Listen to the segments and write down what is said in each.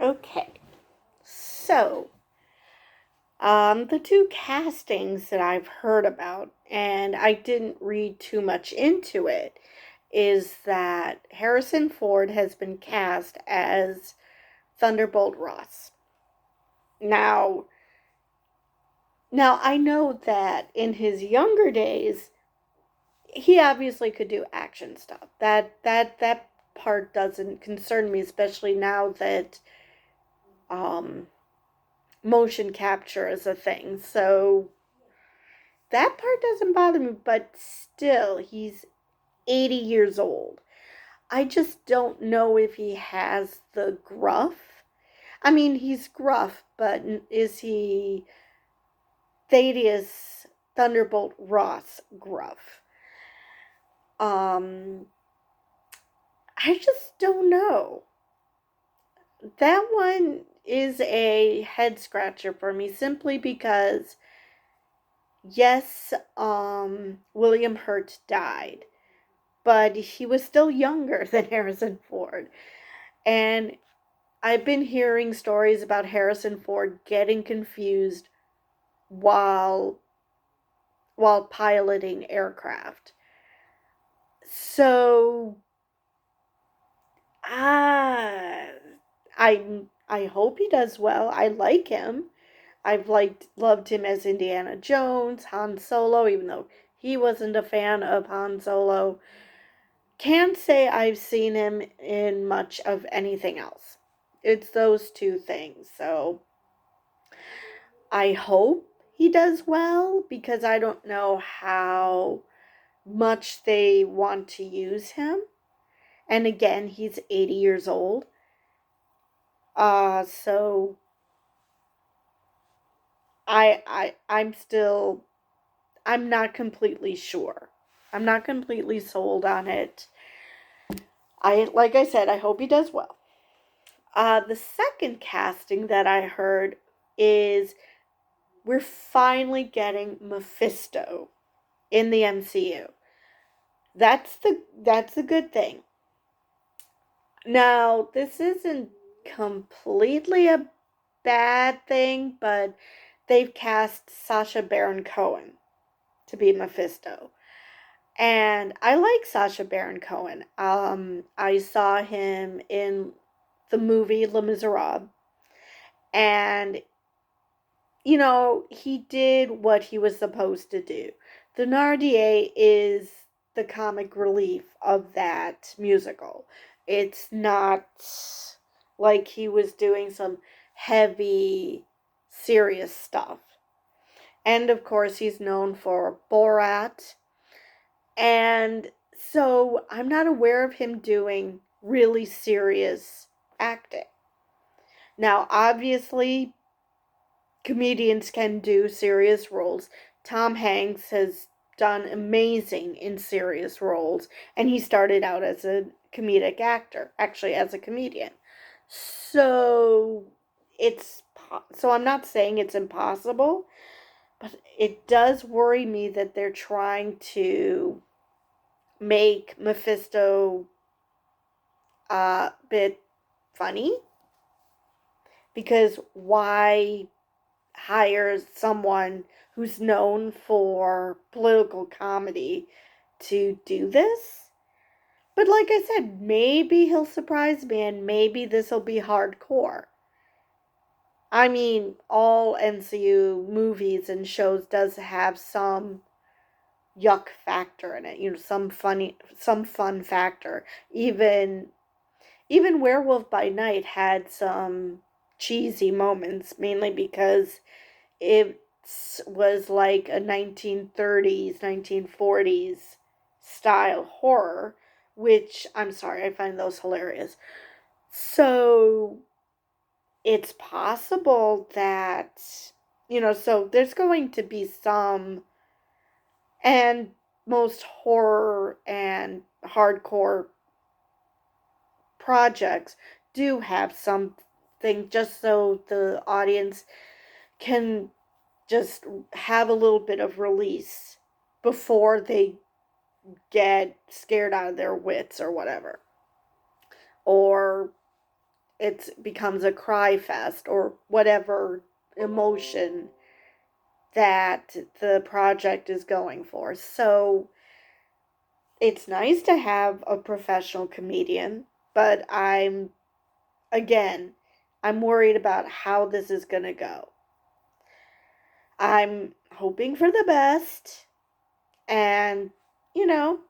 Okay, so the two castings that I've heard about, and I didn't read too much into it, is that Harrison Ford has been cast as Thunderbolt Ross. Now, now I know that in his younger days, he obviously could do action stuff. That part doesn't concern me, especially now that um, motion capture is a thing. So that part doesn't bother me, but still, he's 80 years old. I just don't know if he has the gruff. I mean, he's gruff, but is he Thaddeus Thunderbolt Ross gruff? Um, I just don't know. That one is a head scratcher for me simply because yes, William Hurt died, but he was still younger than Harrison Ford. And I've been hearing stories about Harrison Ford getting confused while piloting aircraft. So ah I hope he does well. I like him. I've loved him as Indiana Jones, Han Solo, even though he wasn't a fan of Han Solo. Can't say I've seen him in much of anything else. It's those two things. So I hope he does well because I don't know how much they want to use him. And again, he's 80 years old. So I'm not completely sure. I'm not completely sold on it. Like I said, I hope he does well. The second casting that I heard is we're finally getting Mephisto in the MCU. That's the good thing. Now, this isn't completely a bad thing, but they've cast Sacha Baron Cohen to be Mephisto. And I like Sacha Baron Cohen. I saw him in the movie Les Miserables, and he did what he was supposed to do. The Thénardier is the comic relief of that musical. It's not like he was doing some heavy, serious stuff. And of course, he's known for Borat. And so I'm not aware of him doing really serious acting. Now, obviously, comedians can do serious roles. Tom Hanks has done amazing in serious roles, and he started out as a comedic actor, actually as a comedian. So I'm not saying it's impossible, but it does worry me that they're trying to make Mephisto a bit funny because why hire someone who's known for political comedy to do this? But like I said, maybe he'll surprise me and maybe this will be hardcore. I mean, all MCU movies and shows does have some yuck factor in it, some fun factor. Even Werewolf by Night had some cheesy moments, mainly because it was like a 1930s, 1940s style horror, which I'm sorry, I find those hilarious. So it's possible that, so there's going to be some, and most horror and hardcore projects do have something just so the audience can just have a little bit of release before they get scared out of their wits or whatever. Or it becomes a cry fest or whatever emotion that the project is going for. So it's nice to have a professional comedian, but again, I'm worried about how this is going to go. I'm hoping for the best, and, you know,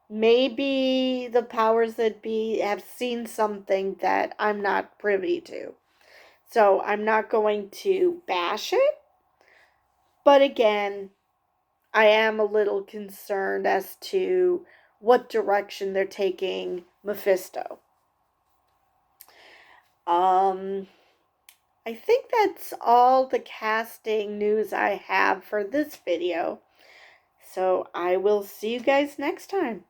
maybe the powers that be have seen something that I'm not privy to. So I'm not going to bash it, but again, I am a little concerned as to what direction they're taking Mephisto. Um, I think that's all the casting news I have for this video. So I will see you guys next time.